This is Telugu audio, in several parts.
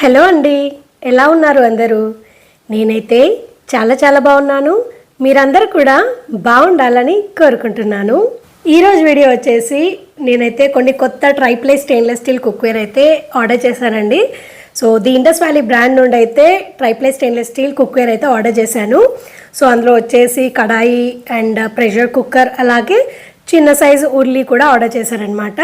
హలో అండి, ఎలా ఉన్నారు అందరూ? నేనైతే చాలా బాగున్నాను. మీరందరూ కూడా బాగుండాలని కోరుకుంటున్నాను. ఈరోజు వీడియో వచ్చేసి నేనైతే కొన్ని కొత్త ట్రైప్లే స్టెయిన్లెస్ స్టీల్ కుక్వేర్ అయితే ఆర్డర్ చేశానండి. So the Indus valley brand నుండి అయితే ట్రైప్లే స్టెయిన్లెస్ స్టీల్ కుక్వేర్ అయితే ఆర్డర్ చేశాను. సో అందులో వచ్చేసి కడాయి అండ్ ప్రెషర్ కుక్కర్ అలాగే చిన్న సైజు ఉర్లీ కూడా ఆర్డర్ చేశారనమాట.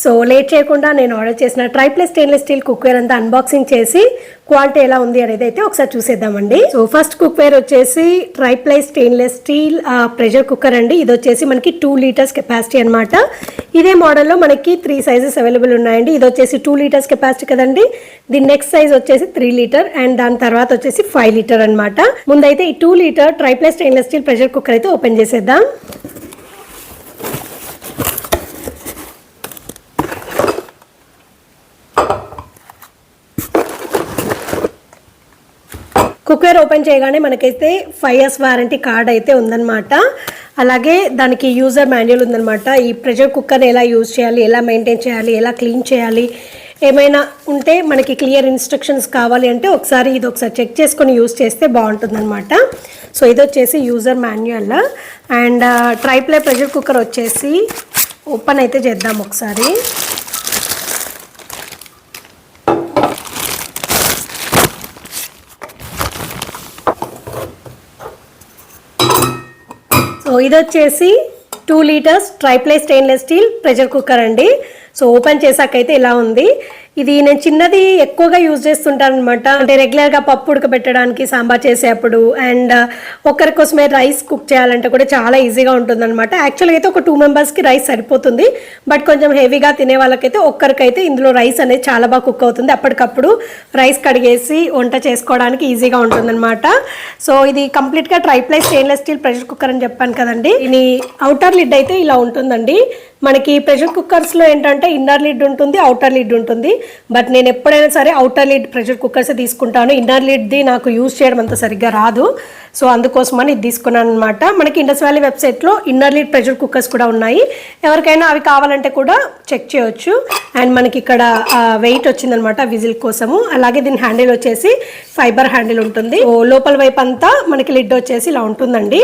సో లేట్ చేయకుండా నేను ఆర్డర్ చేసిన ట్రైప్లే స్టెయిన్లెస్ స్టీల్ కుక్వేర్ అంతా అన్బాక్సింగ్ చేసి క్వాలిటీ ఎలా ఉంది అనేది అయితే ఒకసారి చూసేద్దామండి. సో ఫస్ట్ కుక్వేర్ వచ్చేసి tri-ply stainless steel pressure cooker అండి. ఇది వచ్చేసి మనకి 2 లీటర్స్ కెపాసిటీ అనమాట. ఇదే మోడల్లో మనకి 3 సైజెస్ అవైలబుల్ ఉన్నాయండి. ఇది వచ్చేసి 2 లీటర్స్ కెపాసిటీ కదండి. దీని నెక్స్ట్ సైజ్ వచ్చేసి 3 లీటర్ అండ్ దాని తర్వాత వచ్చేసి 5 లీటర్ అనమాట. ముందైతే ఈ 2 litre tri-ply stainless steel pressure cooker అయితే ఓపెన్ చేసేద్దాం. కుక్వేర్ ఓపెన్ చేయగానే మనకైతే 5 years వారంటీ కార్డ్ అయితే ఉందన్నమాట. అలాగే దానికి యూజర్ మాన్యువల్ ఉందన్నమాట. ఈ ప్రెషర్ కుక్కర్ని ఎలా యూజ్ చేయాలి, ఎలా మెయింటైన్ చేయాలి, ఎలా క్లీన్ చేయాలి, ఏమైనా ఉంటే మనకి క్లియర్ ఇన్స్ట్రక్షన్స్ కావాలి అంటే ఒకసారి చెక్ చేసుకొని యూజ్ చేస్తే బాగుంటుందన్నమాట. సో ఇది వచ్చేసి user manual and tri-ply pressure cooker వచ్చేసి ఓపెన్ అయితే చేద్దాం ఒకసారి. సో ఇది వచ్చేసి 2 litres tri-ply stainless steel pressure cooker అండి. సో ఓపెన్ చేసాకైతే ఇలా ఉంది. ఇది నేను చిన్నది ఎక్కువగా యూజ్ చేస్తుంటాను అనమాట. అంటే రెగ్యులర్గా పప్పు ఉడకబెట్టడానికి, సాంబార్ చేసేటప్పుడు అండ్ ఒకరి కోసమే రైస్ కుక్ చేయాలంటే కూడా చాలా ఈజీగా ఉంటుంది అనమాట. యాక్చువల్గా అయితే ఒక 2 మెంబర్స్కి రైస్ సరిపోతుంది. బట్ కొంచెం హెవీగా తినే వాళ్ళకైతే ఒక్కరికైతే ఇందులో రైస్ అనేది చాలా బాగా కుక్ అవుతుంది. అప్పటికప్పుడు రైస్ కడిగేసి వంట చేసుకోవడానికి ఈజీగా ఉంటుంది అనమాట. సో ఇది కంప్లీట్గా tri-ply stainless steel pressure cooker అని చెప్పాను కదండి. దీని అవుటర్ లిడ్ అయితే ఇలా ఉంటుందండి. మనకి ప్రెషర్ కుక్కర్స్లో ఏంటంటే ఇన్నర్ లిడ్ ఉంటుంది, అవుటర్ లిడ్ ఉంటుంది. బట్ నేను ఎప్పుడైనా సరే అవుటర్ లిడ్ ప్రెషర్ కుక్కర్సే తీసుకుంటాను. ఇన్నర్ లిడ్ది నాకు యూజ్ చేయడం అంత సరిగ్గా రాదు. సో అందుకోసమని ఇది తీసుకున్నాను అనమాట. మనకి ఇండస్ వ్యాలీ వెబ్సైట్లో ఇన్నర్ లిడ్ ప్రెషర్ కుక్కర్స్ కూడా ఉన్నాయి. ఎవరికైనా అవి కావాలంటే కూడా చెక్ చేయొచ్చు. అండ్ మనకి ఇక్కడ వెయిట్ వచ్చిందనమాట విజిల్ కోసము. అలాగే దీని హ్యాండిల్ వచ్చేసి ఫైబర్ హ్యాండిల్ ఉంటుంది. లోపల వైపు అంతా మనకి లిడ్ వచ్చేసి ఇలా ఉంటుందండి.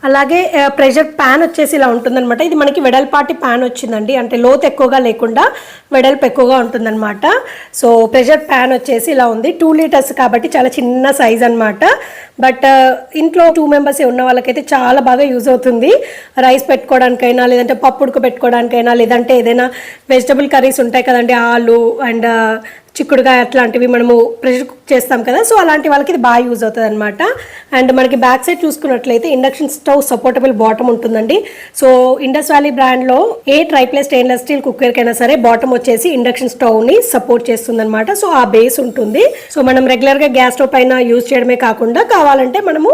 అలాగే ప్రెషర్ ప్యాన్ వచ్చేసి ఇలా ఉంటుందన్నమాట. ఇది మనకి వెడల్పాటి ప్యాన్ వచ్చిందండి. అంటే లోతు ఎక్కువగా లేకుండా వెడల్పు ఎక్కువగా ఉంటుందన్నమాట. సో ప్రెషర్ ప్యాన్ వచ్చేసి ఇలా ఉంది. 2 లీటర్స్ కాబట్టి చాలా చిన్న సైజ్ అనమాట. బట్ ఇంట్లో 2 మెంబర్స్ ఉన్న వాళ్ళకైతే చాలా బాగా యూజ్ అవుతుంది. రైస్ పెట్టుకోవడానికైనా, లేదంటే పప్పు ఉడకబెట్టుకోవడానికైనా, లేదంటే ఏదైనా వెజిటబుల్ కర్రీస్ ఉంటాయి కదండి, ఆలు అండ్ చిక్కుడుకాయ అట్లాంటివి మనము ప్రెషర్ కుక్ చేస్తాం కదా. సో అలాంటి వాళ్ళకి ఇది బాగా యూజ్ అవుతుంది అనమాట. అండ్ మనకి బ్యాక్ సైడ్ చూసుకున్నట్లయితే ఇండక్షన్ స్టవ్ సపోర్టబుల్ బాటమ్ ఉంటుందండి. సో ఇండస్ వ్యాలీ బ్రాండ్లో ఏ ట్రైప్లే స్టెయిన్లెస్ స్టీల్ కుక్కర్కైనా సరే బాటమ్ వచ్చేసి ఇండక్షన్ స్టవ్ని సపోర్ట్ చేస్తుంది అనమాట. సో ఆ బేస్ ఉంటుంది. సో మనం రెగ్యులర్గా గ్యాస్ స్టవ్ పైన యూజ్ చేయడమే కాకుండా కావాలంటే మనము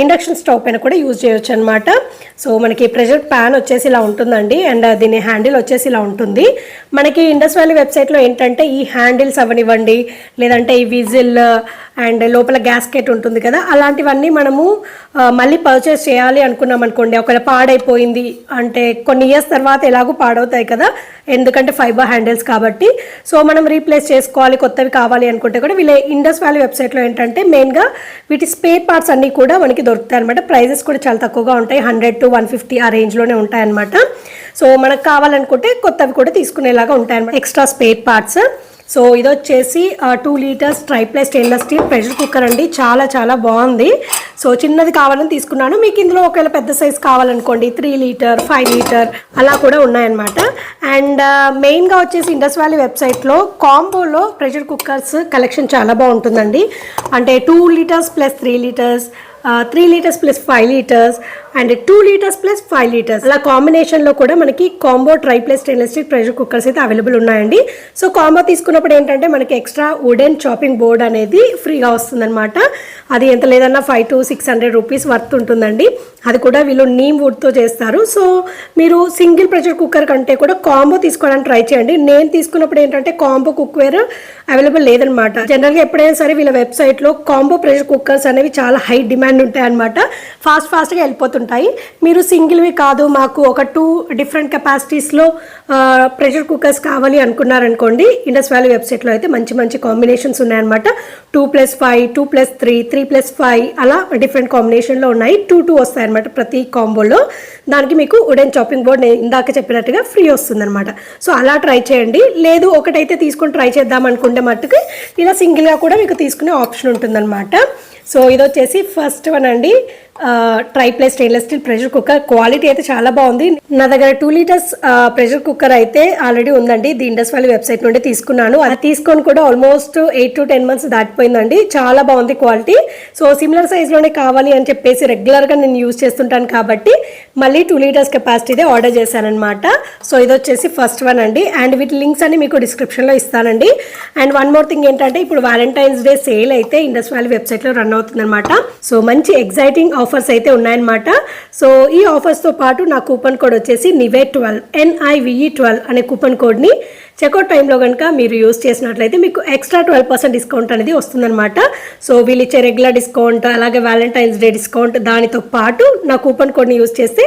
ఇండక్షన్ స్టవ్ పైన కూడా యూజ్ చేయొచ్చు అనమాట. సో మనకి ప్రెషర్ ప్యాన్ వచ్చేసి ఇలా ఉంటుందండి. అండ్ దీని హ్యాండిల్ వచ్చేసి ఇలా ఉంటుంది. మనకి ఇండస్ వ్యాలీ వెబ్సైట్లో ఏంటంటే ఈ హ్యాండిల్స్ అవనివ్వండి, లేదంటే ఈ విజిల్ అండ్ లోపల గ్యాస్కెట్ ఉంటుంది కదా, అలాంటివన్నీ మనము మళ్ళీ పర్చేస్ చేయాలి అనుకున్నాం అనుకోండి. ఒకవేళ పాడైపోయింది అంటే కొన్ని ఇయర్స్ తర్వాత ఎలాగో పాడవుతాయి కదా, ఎందుకంటే ఫైబర్ హ్యాండిల్స్ కాబట్టి. సో మనం రీప్లేస్ చేసుకోవాలి, కొత్తవి కావాలి అనుకుంటే కూడా వీళ్ళ ఇండస్ వ్యాలీ వెబ్సైట్లో ఏంటంటే మెయిన్గా వీటి స్పేర్ పార్ట్స్ అన్నీ కూడా మనకి దొరుకుతాయి అనమాట. ప్రైజెస్ కూడా చాలా తక్కువగా ఉంటాయి. 100 to 150 ఆ రేంజ్లోనే ఉంటాయి అనమాట. సో మనకు కావాలనుకుంటే కొత్తవి కూడా తీసుకునేలాగా ఉంటాయి అనమాట, ఎక్స్ట్రా స్పేర్ పార్ట్స్. సో ఇది వచ్చేసి 2 litres tri-ply stainless steel pressure cooker అండి. చాలా బాగుంది. సో చిన్నది కావాలని తీసుకున్నాను. మీకు ఇందులో ఒకవేళ పెద్ద సైజ్ కావాలనుకోండి 3 లీటర్ 5 లీటర్ అలా కూడా ఉన్నాయన్నమాట. అండ్ మెయిన్గా వచ్చేసి ఇండస్ వ్యాలీ వెబ్సైట్లో కాంబోలో ప్రెషర్ కుక్కర్స్ కలెక్షన్ చాలా బాగుంటుందండి. అంటే 2 litres plus 3 litres, 3 litres plus 5 litres and 2 litres plus 5 litres అలా కాంబినేషన్లో కూడా మనకి combo tri-ply stainless steel pressure cookers అయితే అవైలబుల్ ఉన్నాయండి. సో కాంబో తీసుకున్నప్పుడు ఏంటంటే మనకి ఎక్స్ట్రా వుడెన్ చాపింగ్ బోర్డ్ అనేది ఫ్రీగా వస్తుందన్నమాట. అది ఎంత లేదన్నా 500 to 600 రూపీస్ వర్త్ ఉంటుందండి. అది కూడా వీళ్ళు నీమ్ వుడ్తో చేస్తారు. సో మీరు సింగిల్ ప్రెషర్ కుక్కర్ కంటే కూడా కాంబో తీసుకోవడానికి ట్రై చేయండి. నేను తీసుకున్నప్పుడు ఏంటంటే కాంబో కుక్వేర్ అవైలబుల్ లేదనమాట. జనరల్గా ఎప్పుడైనా సరే వీళ్ళ వెబ్సైట్లో కాంబో ప్రెషర్ కుక్కర్స్ అనేవి చాలా హై డిమాండ్ ఉంటాయి అనమాట. ఫాస్ట్గా వెళ్ళిపోతుంటాయి. ఉంటాయి. మీరు సింగిల్వి కాదు, మాకు ఒక 2 డిఫరెంట్ కెపాసిటీస్లో ప్రెషర్ కుక్కర్స్ కావాలి అనుకున్నారనుకోండి, ఇండస్ వ్యాలీ వెబ్సైట్లో అయితే మంచి మంచి కాంబినేషన్స్ ఉన్నాయన్నమాట. 2+5, 2+3, 3+5 అలా డిఫరెంట్ కాంబినేషన్లో ఉన్నాయి. 2 వస్తాయి అనమాట ప్రతి కాంబోలో. దానికి మీకు వుడెన్ చాపింగ్ బోర్డ్ నేను ఇందాక చెప్పినట్టుగా ఫ్రీ వస్తుందన్నమాట. సో అలా ట్రై చేయండి. లేదు ఒకటైతే తీసుకొని ట్రై చేద్దాం అనుకుంటే మట్టుకు ఇలా సింగిల్గా కూడా మీకు తీసుకునే ఆప్షన్ ఉంటుందన్నమాట. సో ఇది వచ్చేసి ఫస్ట్ వన్ అండి, triply stainless steel pressure cooker. Quality అయితే చాలా బాగుంది. నా దగ్గర 2 లీటర్స్ ప్రెషర్ కుక్కర్ అయితే ఆల్రెడీ ఉందండి. ది ఇండస్ వ్యాలీ వెబ్సైట్ నుండి తీసుకున్నాను. అది తీసుకొని కూడా ఆల్మోస్ట్ 8 to 10 months దాటిపోయిందండి. చాలా బాగుంది క్వాలిటీ. సో సిమిలర్ సైజ్లోనే కావాలి అని చెప్పేసి రెగ్యులర్గా నేను యూజ్ చేస్తుంటాను కాబట్టి మళ్ళీ 2 లీటర్స్ కెపాసిటీదే ఆర్డర్ చేశాను అనమాట. సో ఇది వచ్చేసి ఫస్ట్ వన్ అండి. అండ్ వీటి లింక్స్ అన్ని మీకు డిస్క్రిప్షన్లో ఇస్తానండి. అండ్ వన్ మోర్ థింగ్ ఏంటంటే, ఇప్పుడు వ్యాలంటైన్స్ డే సేల్ అయితే ఇండస్ వ్యాలీ వెబ్సైట్లో రన్ అవుతుందన్నమాట. సో మంచి ఎగ్జైటింగ్ ఆఫర్స్ అయితే ఉన్నాయన్నమాట. సో ఈ ఆఫర్స్తో పాటు నా కూపన్ కోడ్ వచ్చేసి NIVE12 NIVE12 అనే కూపన్ కోడ్ని చెక్అవుట్ టైంలో కనుక మీరు యూజ్ చేసినట్లయితే మీకు ఎక్స్ట్రా 12% డిస్కౌంట్ అనేది వస్తుందన్నమాట. సో వీళ్ళు ఇచ్చే రెగ్యులర్ డిస్కౌంట్, అలాగే వ్యాలంటైన్స్ డే డిస్కౌంట్, దానితో పాటు నా కూపన్ కోడ్ని యూజ్ చేస్తే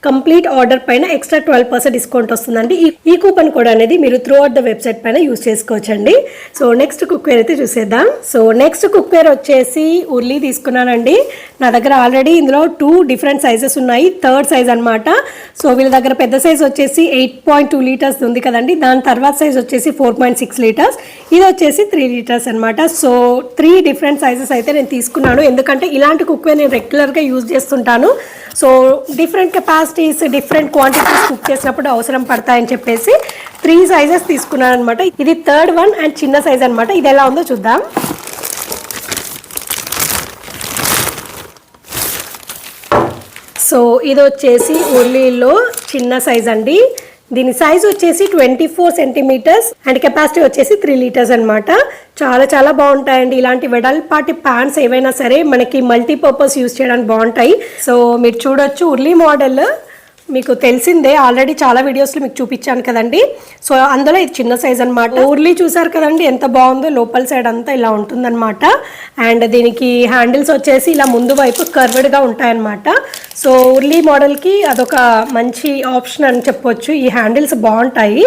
కంప్లీట్ ఆర్డర్ పైన ఎక్స్ట్రా 12% డిస్కౌంట్ వస్తుందండి. ఈ కూపన్ కోడ్ అనేది మీరు త్రూ అవుట్ ద వెబ్సైట్ పైన యూజ్ చేసుకోవచ్చండి. సో నెక్స్ట్ కుక్వేర్ అయితే చూసేద్దాం. సో నెక్స్ట్ కుక్వేర్ వచ్చేసి ఉర్లీ తీసుకున్నానండి. నా దగ్గర ఆల్రెడీ ఇందులో 2 డిఫరెంట్ సైజెస్ ఉన్నాయి. 3rd సైజ్ అనమాట. సో వీళ్ళ దగ్గర పెద్ద సైజ్ వచ్చేసి 8.2 లీటర్స్ ఉంది కదండి. దాని తర్వాత సైజ్ వచ్చేసి 4.6 లీటర్స్. ఇది వచ్చేసి 3 లీటర్స్ అనమాట. సో 3 డిఫరెంట్ సైజెస్ అయితే నేను తీసుకున్నాను. ఎందుకంటే ఇలాంటి కుక్వేర్ నేను రెగ్యులర్గా యూజ్ చేస్తుంటాను. So different capacities, different quantities cook చేసినప్పుడు అవసరం పడతాయని చెప్పేసి 3 సైజెస్ తీసుకున్నాను అనమాట. ఇది 3rd వన్ అండ్ చిన్న సైజ్ అనమాట. ఇది ఎలా ఉందో చూద్దాం. సో ఇది వచ్చేసి ఉర్లీలో చిన్న సైజ్ అండి. దీని సైజ్ వచ్చేసి 24 సెంటీమీటర్స్ అండ్ కెపాసిటీ వచ్చేసి 3 లీటర్స్ అనమాట. చాలా చాలా బాగుంటాయండి. ఇలాంటి వెడల్పాటి ప్యాన్స్ ఏవైనా సరే మనకి మల్టీపర్పస్ యూజ్ చేయడానికి బాగుంటాయి. సో మీరు చూడొచ్చు, ఉర్లీ మోడల్ మీకు తెలిసిందే, ఆల్రెడీ చాలా వీడియోస్లో మీకు చూపించాను కదండి. సో అందులో ఇది చిన్న సైజ్ అనమాట. ఉర్లీ చూసారు కదండి ఎంత బాగుందో. లోపల సైడ్ అంతా ఇలా ఉంటుందన్నమాట. అండ్ దీనికి హ్యాండిల్స్ వచ్చేసి ఇలా ముందు వైపు కర్వ్డ్గా ఉంటాయన్నమాట. సో ఉర్లీ మోడల్కి అదొక మంచి ఆప్షన్ అని చెప్పొచ్చు. ఈ హ్యాండిల్స్ బాగుంటాయి.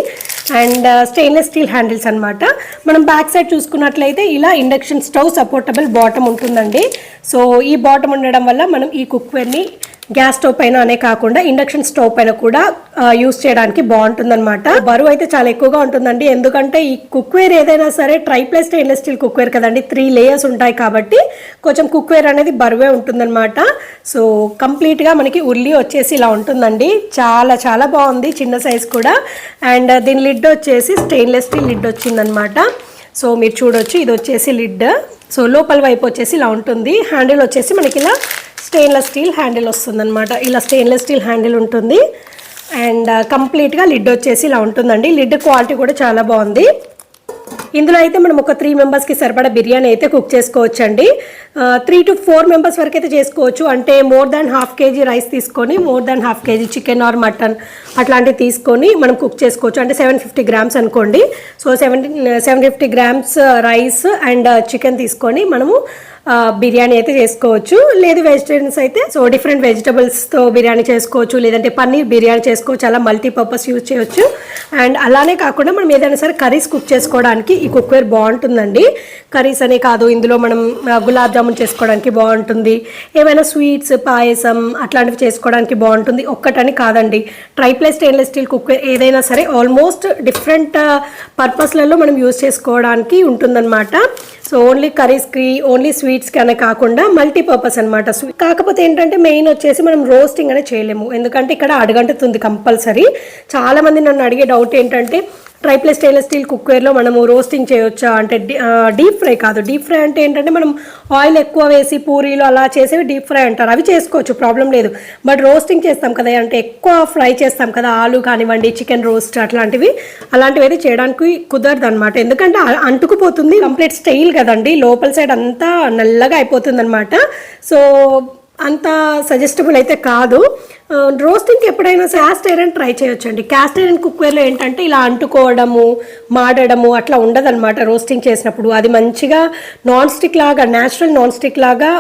అండ్ స్టెయిన్లెస్ స్టీల్ హ్యాండిల్స్ అనమాట. మనం బ్యాక్ సైడ్ చూసుకున్నట్లయితే ఇలా ఇండక్షన్ స్టవ్ సపోర్టబుల్ బాటమ్ ఉంటుందండి. సో ఈ బాటమ్ ఉండడం వల్ల మనం ఈ కుక్వేర్ని గ్యాస్ స్టవ్ పైన అనే కాకుండా ఇండక్షన్ స్టవ్ పైన కూడా యూస్ చేయడానికి బాగుంటుందన్నమాట. బరువు అయితే చాలా ఎక్కువగా ఉంటుందండి. ఎందుకంటే ఈ కుక్వేర్ ఏదైనా సరే ట్రైప్లై స్టెయిన్లెస్ స్టీల్ కుక్వేర్ కదండి, 3 లేయర్స్ ఉంటాయి కాబట్టి కొంచెం కుక్వేర్ అనేది బరువే ఉంటుందన్నమాట. సో కంప్లీట్గా మనకి ఉర్లీ వచ్చేసి ఇలా ఉంటుందండి. చాలా చాలా బాగుంది, చిన్న సైజ్ కూడా. అండ్ దీని లిడ్ వచ్చేసి స్టెయిన్లెస్ స్టీల్ లిడ్ వచ్చిందనమాట. సో మీరు చూడొచ్చు, ఇది వచ్చేసి లిడ్. సో లోపల వైపు వచ్చేసి ఇలా ఉంటుంది. హ్యాండిల్ వచ్చేసి మనకి ఇలా స్టెయిన్లెస్ స్టీల్ హ్యాండిల్ వస్తుందన్నమాట. ఇలా స్టెయిన్లెస్ స్టీల్ హ్యాండిల్ ఉంటుంది. అండ్ కంప్లీట్గా లిడ్ వచ్చేసి ఇలా ఉంటుందండి. లిడ్ క్వాలిటీ కూడా చాలా బాగుంది. ఇందులో అయితే మనం ఒక 3 మెంబర్స్కి సరిపడా బిర్యానీ అయితే కుక్ చేసుకోవచ్చు అండి. 3 to 4 మెంబర్స్ వరకు అయితే చేసుకోవచ్చు. అంటే మోర్ దాన్ ½ kg రైస్ తీసుకొని, more than ½ kg chicken or mutton అట్లాంటివి తీసుకొని మనం కుక్ చేసుకోవచ్చు. అంటే 750 గ్రామ్స్ అనుకోండి. So 750 grams rice and chicken తీసుకొని మనము బిర్యానీ అయితే చేసుకోవచ్చు. లేదు వెజిటేరియన్స్ అయితే సో డిఫరెంట్ వెజిటబుల్స్తో బిర్యానీ చేసుకోవచ్చు, లేదంటే పన్నీర్ బిర్యానీ చేసుకోవచ్చు. అలా మల్టీపర్పస్ యూజ్ చేయవచ్చు. అండ్ అలానే కాకుండా మనం ఏదైనా సరే కర్రీస్ కుక్ చేసుకోవడానికి ఈ కుక్వేర్ బాగుంటుందండి. కర్రీస్ అనే కాదు, ఇందులో మనం గులాబ్ జామున్ చేసుకోవడానికి బాగుంటుంది. ఏమైనా స్వీట్స్, పాయసం అట్లాంటివి చేసుకోవడానికి బాగుంటుంది. ఒక్కటని కాదండి, ట్రైప్లై స్టెయిన్లెస్ స్టీల్ కుక్వేర్ ఏదైనా సరే ఆల్మోస్ట్ డిఫరెంట్ పర్పస్లలో మనం యూజ్ చేసుకోవడానికి ఉంటుందన్నమాట. సో ఓన్లీ కర్రీస్కి, ఓన్లీ స్వీట్స్కి అనే కాకుండా మల్టీపర్పస్ అనమాట. కాకపోతే ఏంటంటే మెయిన్ వచ్చేసి మనం రోస్టింగ్ అనేది చేయలేము, ఎందుకంటే ఇక్కడ అడగంటుతుంది కంపల్సరీ. చాలామంది నన్ను అడిగే డౌట్ ఏంటంటే, ట్రైప్లై స్టెయిన్లెస్ స్టీల్ కుక్వేర్లో మనము రోస్టింగ్ చేయొచ్చా అంటే, డీప్ ఫ్రై కాదు. డీప్ ఫ్రై అంటే ఏంటంటే మనం ఆయిల్ ఎక్కువ వేసి పూరీలు అలా చేసేవి డీప్ ఫ్రై అంటారు. అవి చేసుకోవచ్చు, ప్రాబ్లం లేదు. బట్ రోస్టింగ్ చేస్తాం కదా, అంటే ఎక్కువ ఫ్రై చేస్తాం కదా, ఆలు కానివ్వండి, చికెన్ రోస్ట్ అలాంటివి అయితే చేయడానికి కుదరదు అనమాట. ఎందుకంటే అంటుకుపోతుంది, కంప్లీట్ స్టైల్ కదండి, లోపల సైడ్ అంతా నల్లగా అయిపోతుంది అనమాట. సో అంత సజెస్టబుల్ అయితే కాదు. రోస్టింగ్కి ఎప్పుడైనా క్యాస్ట్ ఐరన్ ట్రై చేయొచ్చండి. క్యాస్ట్ ఐరన్ కుక్వేర్లో ఏంటంటే ఇలా అంటుకోవడము, మాడడము అట్లా ఉండదన్నమాట. రోస్టింగ్ చేసినప్పుడు అది మంచిగా నాన్ స్టిక్ లాగా, న్యాచురల్ నాన్ స్టిక్ లాగా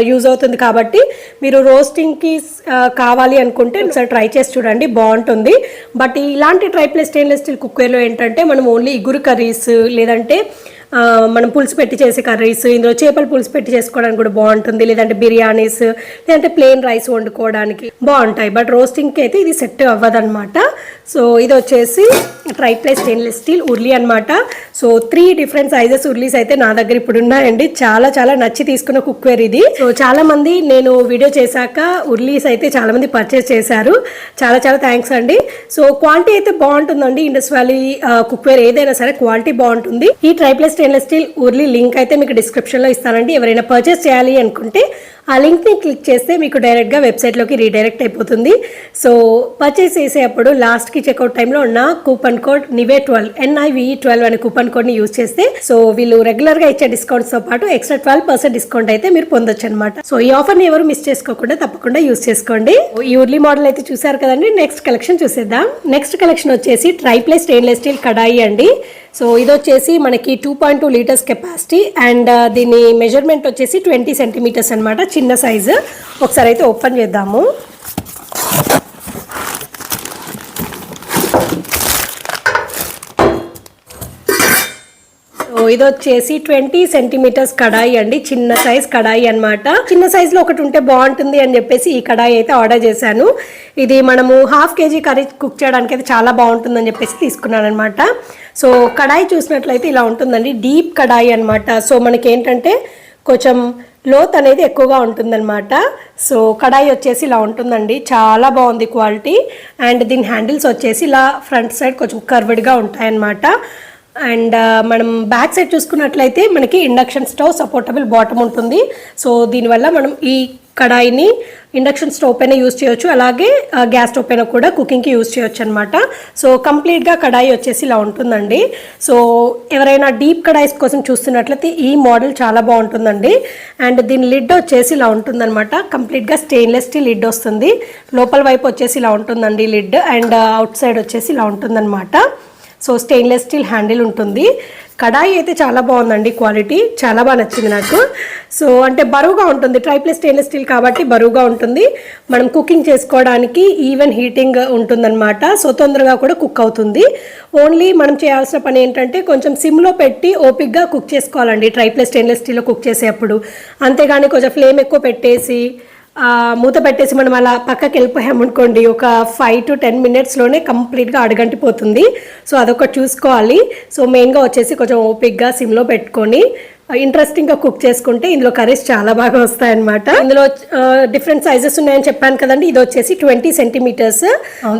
యూజ్ అవుతుంది. కాబట్టి మీరు రోస్టింగ్కి కావాలి అనుకుంటే ఒకసారి ట్రై చేసి చూడండి, బాగుంటుంది. బట్ ఇలాంటి ట్రైప్లే స్టెయిన్లెస్ స్టీల్ కుక్వేర్లో ఏంటంటే మనం ఓన్లీ ఇగురు కర్రీస్, లేదంటే మనం పులుసు పెట్టి చేసే కర్రీస్, ఇందులో చేపలు పులుసు పెట్టి చేసుకోవడానికి కూడా బాగుంటుంది, లేదంటే బిర్యానీస్, లేదంటే ప్లెయిన్ రైస్ వండుకోవడానికి బాగుంటాయి. బట్ రోస్టింగ్కి అయితే ఇది సెట్ అవ్వదన్నమాట. సో ఇది వచ్చేసి ట్రైప్లే స్టెయిన్లెస్ స్టీల్ ఉర్లీ అనమాట. సో 3 డిఫరెంట్ సైజెస్ ఉర్లీస్ అయితే నా దగ్గర ఇప్పుడు ఉన్నాయండి. చాలా చాలా నచ్చి తీసుకున్న కుక్వేర్ ఇది. సో చాలా మంది నేను వీడియో చేశాక ఉర్లీస్ అయితే చాలా మంది పర్చేస్ చేశారు. చాలా చాలా థ్యాంక్స్ అండి. సో క్వాలిటీ అయితే బాగుంటుందండి. ఇండస్ వ్యాలీ కుక్వేర్ ఏదైనా సరే క్వాలిటీ బాగుంటుంది. ఈ tri-ply stainless steel urli link అయితే మీకు డిస్క్రిప్షన్లో ఇస్తానండి. ఎవరైనా పర్చేస్ చేయాలి అనుకుంటే ఆ లింక్ని క్లిక్ చేస్తే మీకు డైరెక్ట్గా వెబ్సైట్లోకి రీడైరెక్ట్ అయిపోతుంది. సో పర్చేస్ చేసేటప్పుడు లాస్ట్కి చెక్అవుట్ టైంలో ఉన్న కూపన్ కోడ్ NIVE12 NIVE12 అనే కూపన్ కోడ్ని యూజ్ చేస్తే సో వీళ్ళు రెగ్యులర్గా ఇచ్చే డిస్కౌంట్స్తో పాటు ఎక్స్ట్రా 12% డిస్కౌంట్ అయితే మీరు పొందొచ్చు అనమాట. సో ఈ ఆఫర్ని ఎవరు మిస్ చేసుకోకుండా తప్పకుండా యూజ్ చేసుకోండి. ఈ ఉర్లీ మోడల్ అయితే చూసారు కదండి. నెక్స్ట్ కలెక్షన్ చూసేద్దాం. నెక్స్ట్ కలెక్షన్ వచ్చేసి ట్రైప్లే స్టెయిన్లెస్ స్టీల్ కడాయి అండి. సో ఇది వచ్చేసి మనకి 2.2 లీటర్స్ కెపాసిటీ అండ్ దీని మెజర్మెంట్ వచ్చేసి 20 సెంటీమీటర్స్ అనమాట, చిన్న సైజు. ఒకసారి అయితే ఓపెన్ చేద్దాము. ఇది వచ్చేసి 20 సెంటీమీటర్స్ కడాయి అండి, చిన్న సైజ్ కడాయి అనమాట. చిన్న సైజ్ లో ఒకటి ఉంటే బాగుంటుంది అని చెప్పేసి ఈ కడాయి అయితే ఆర్డర్ చేశాను. ఇది మనము 1/2 kg కర్రీ కుక్ చేయడానికి అయితే చాలా బాగుంటుందని చెప్పేసి తీసుకున్నాను అనమాట. సో కడాయి చూసినట్లయితే ఇలా ఉంటుందండి, డీప్ కడాయి అనమాట. సో మనకి ఏంటంటే కొంచెం లోత్ అనేది ఎక్కువగా ఉంటుందన్నమాట. సో కడాయి వచ్చేసి ఇలా ఉంటుందండి, చాలా బాగుంది క్వాలిటీ. అండ్ దీని హ్యాండిల్స్ వచ్చేసి ఇలా ఫ్రంట్ సైడ్ కొంచెం కర్వ్డ్గా ఉంటాయన్నమాట. అండ్ మనం బ్యాక్ సైడ్ చూసుకున్నట్లయితే మనకి ఇండక్షన్ స్టవ్ సపోర్టబుల్ బాటమ్ ఉంటుంది. సో దీనివల్ల మనం ఈ కడాయిని ఇండక్షన్ స్టవ్ పైన యూజ్ చేయొచ్చు, అలాగే గ్యాస్ స్టవ్ పైన కూడా కుకింగ్కి యూజ్ చేయొచ్చు అనమాట. సో కంప్లీట్గా కడాయి వచ్చేసి ఇలా ఉంటుందండి. సో ఎవరైనా డీప్ కడాయిస్ కోసం చూస్తున్నట్లయితే ఈ మోడల్ చాలా బాగుంటుందండి. అండ్ దీని లిడ్ వచ్చేసి ఇలా ఉంటుందన్నమాట, కంప్లీట్గా స్టెయిన్లెస్ స్టీల్ లిడ్ వస్తుంది. లోపల వైపు వచ్చేసి ఇలా ఉంటుందండి లిడ్, అండ్ అవుట్ సైడ్ వచ్చేసి ఇలా ఉంటుందన్నమాట. సో స్టెయిన్లెస్ స్టీల్ హ్యాండిల్ ఉంటుంది. కడాయి అయితే చాలా బాగుందండి, క్వాలిటీ చాలా బాగా నచ్చింది నాకు. సో అంటే బరువుగా ఉంటుంది, ట్రైప్లే స్టెయిన్లెస్ స్టీల్ కాబట్టి బరువుగా ఉంటుంది. మనం కుకింగ్ చేసుకోవడానికి ఈవెన్ హీటింగ్ ఉంటుందన్నమాట. సో తొందరగా కూడా కుక్ అవుతుంది. ఓన్లీ మనం చేయాల్సిన పని ఏంటంటే కొంచెం సిమ్లో పెట్టి ఓపిక్గా కుక్ చేసుకోవాలండి ట్రైప్లే స్టెయిన్లెస్ స్టీల్లో కుక్ చేసేటప్పుడు. అంతేగాని కొంచెం ఫ్లేమ్ ఎక్కువ పెట్టేసి మూత పెట్టేసి మనం అలా పక్కకి వెళ్ళిపోయామనుకోండి, ఒక 5 to 10 మినిట్స్లోనే కంప్లీట్గా అడుగంటిపోతుంది. సో అదొకటి చూసుకోవాలి. సో మెయిన్గా వచ్చేసి కొంచెం ఓపిక్గా సిమ్లో పెట్టుకొని ఇంట్రెస్టింగ్గా కుక్ చేసుకుంటే ఇందులో కర్రీస్ చాలా బాగా వస్తాయన్నమాట. ఇందులో డిఫరెంట్ సైజెస్ ఉన్నాయని చెప్పాను కదండి. ఇది వచ్చేసి 20 సెంటీమీటర్స్,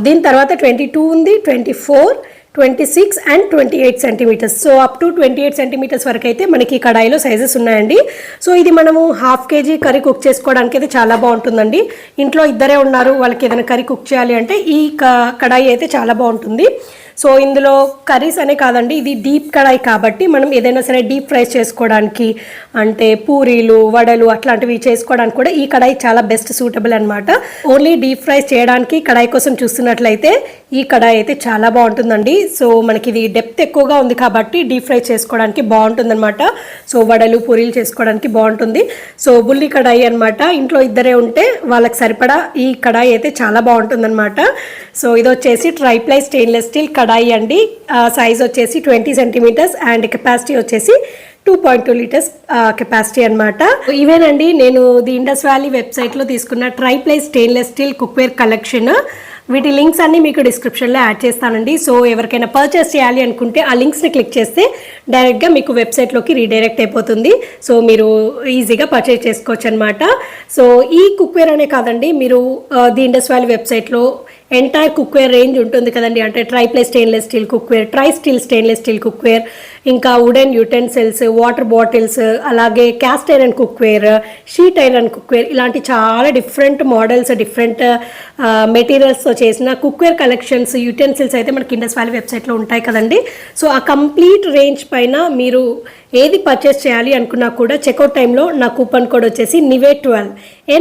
దీని తర్వాత 22 ఉంది, 24, 26 and 28 centimetres. So up to 28 centimetres వరకు అయితే మనకి కడాయిలో సైజెస్ ఉన్నాయండి. సో ఇది మనము 1/2 kg కర్రీ కుక్ చేసుకోవడానికి అయితే చాలా బాగుంటుందండి. ఇంట్లో ఇద్దరే ఉన్నారు, వాళ్ళకి ఏదైనా కర్రీ కుక్ చేయాలి అంటే ఈ కడాయి అయితే చాలా బాగుంటుంది. సో ఇందులో కర్రీస్ అనే కాదండి, ఇది డీప్ కడాయి కాబట్టి మనం ఏదైనా సరే డీప్ ఫ్రైస్ చేసుకోవడానికి, అంటే పూరీలు, వడలు అట్లాంటివి చేసుకోవడానికి కూడా ఈ కడాయి చాలా బెస్ట్ సూటబుల్ అనమాట. ఓన్లీ డీప్ ఫ్రైస్ చేయడానికి కడాయి కోసం చూస్తున్నట్లయితే ఈ కడాయి అయితే చాలా బాగుంటుందండి. సో మనకి ఇది డెప్త్ ఎక్కువగా ఉంది కాబట్టి డీప్ ఫ్రై చేసుకోవడానికి బాగుంటుంది అనమాట. సో వడలు, పూరీలు చేసుకోవడానికి బాగుంటుంది. సో బుల్లి కడాయి అనమాట. ఇంట్లో ఇద్దరే ఉంటే వాళ్ళకి సరిపడా ఈ కడాయి అయితే చాలా బాగుంటుంది అనమాట. సో ఇది వచ్చేసి ట్రైప్లై స్టెయిన్లెస్ స్టీల్ కడాయి అండి. సైజ్ వచ్చేసి 20 సెంటీమీటర్స్ అండ్ కెపాసిటీ వచ్చేసి 2.2 లీటర్స్ కెపాసిటీ అనమాట. ఇవేనండి నేను ది ఇండస్ వ్యాలీ వెబ్సైట్లో తీసుకున్న triply stainless steel cookware collection. వీటి లింక్స్ అన్ని మీకు డిస్క్రిప్షన్లో యాడ్ చేస్తానండి. సో ఎవరికైనా పర్చేస్ చేయాలి అనుకుంటే ఆ లింక్స్ని క్లిక్ చేస్తే డైరెక్ట్గా మీకు వెబ్సైట్లోకి రీడైరెక్ట్ అయిపోతుంది. సో మీరు ఈజీగా పర్చేస్ చేసుకోవచ్చు అనమాట. సో ఈ కుక్వేర్ అనే కాదండి, మీరు ది ఇండస్ వ్యాలీ వెబ్సైట్లో ఎంటైర్ కుక్వేర్ రేంజ్ ఉంటుంది కదండి. అంటే triply stainless steel cookware, try steel stainless steel cookware, ఇంకా వుడెన్ యూటెన్సిల్స్, వాటర్ బాటిల్స్, అలాగే cast iron cookware, sheet iron cookware, ఇలాంటి చాలా డిఫరెంట్ మోడల్స్, డిఫరెంట్ మెటీరియల్స్తో చేసిన కుక్వేర్ కలెక్షన్స్, యూటెన్సిల్స్ అయితే మనకి ఇండస్ వ్యాలీ వెబ్సైట్లో ఉంటాయి కదండి. సో ఆ కంప్లీట్ రేంజ్ పైన మీరు ఏది పర్చేస్ చేయాలి అనుకున్నా కూడా చెక్అవుట్ టైంలో నా కూపన్ కోడ్ వచ్చేసి NIVE12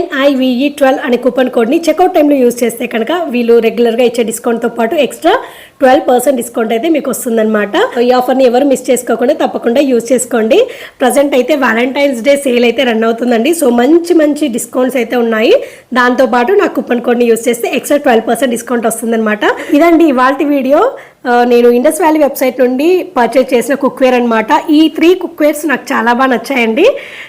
NIVE12 అనే కూపన్ కోడ్ని చెక్అవుట్ టైంలో యూజ్ చేస్తే కనుక వీళ్ళు రెగ్యులర్గా ఇచ్చే డిస్కౌంట్తో పాటు ఎక్స్ట్రా 12% డిస్కౌంట్ అయితే మీకు వస్తుందన్నమాట. ఈ ఆఫర్ని ఎవరు మిస్ చేసుకోకుండా తప్పకుండా యూజ్ చేసుకోండి. ప్రజెంట్ అయితే వ్యాలంటైన్స్ డే సేల్ అయితే రన్ అవుతుందండి. సో మంచి మంచి డిస్కౌంట్స్ అయితే ఉన్నాయి. దాంతోపాటు నా కూపన్ కోడ్ని యూజ్ చేస్తే ఎక్స్ట్రా 12% డిస్కౌంట్ వస్తుందన్నమాట. ఇదండి ఇవాల్టి వీడియో. నేను ఇండస్ వ్యాలీ వెబ్సైట్ నుండి పర్చేజ్ చేసిన కుక్వేర్ అనమాట. ఈ 3 కుక్వేర్స్ నాకు చాలా బాగా నచ్చాయండి.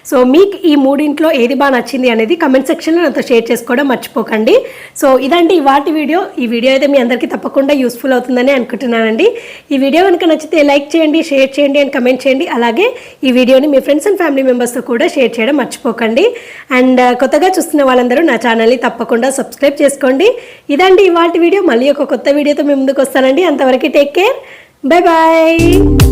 సో మీకు ఈ మూడింట్లో ఏది బాగా నచ్చింది అనేది కమెంట్ సెక్షన్లో నాతో షేర్ చేసుకోవడం మర్చిపోకండి. సో ఇదండి ఇవాటి వీడియో. ఈ వీడియో అయితే మీ అందరికీ తప్పకుండా యూస్ఫుల్ అవుతుందని అనుకుంటున్నానండి. ఈ వీడియో కనుక నచ్చితే లైక్ చేయండి, షేర్ చేయండి అండ్ కమెంట్ చేయండి. అలాగే ఈ వీడియోని మీ ఫ్రెండ్స్ అండ్ ఫ్యామిలీ మెంబర్స్తో కూడా షేర్ చేయడం మర్చిపోకండి. అండ్ కొత్తగా చూస్తున్న వాళ్ళందరూ నా ఛానల్ని తప్పకుండా సబ్స్క్రైబ్ చేసుకోండి. ఇదండి ఇవాటి వీడియో. మళ్ళీ ఒక కొత్త వీడియోతో మీ ముందుకు వస్తానండి. అంతవరకు టేక్ కేర్. Bye bye.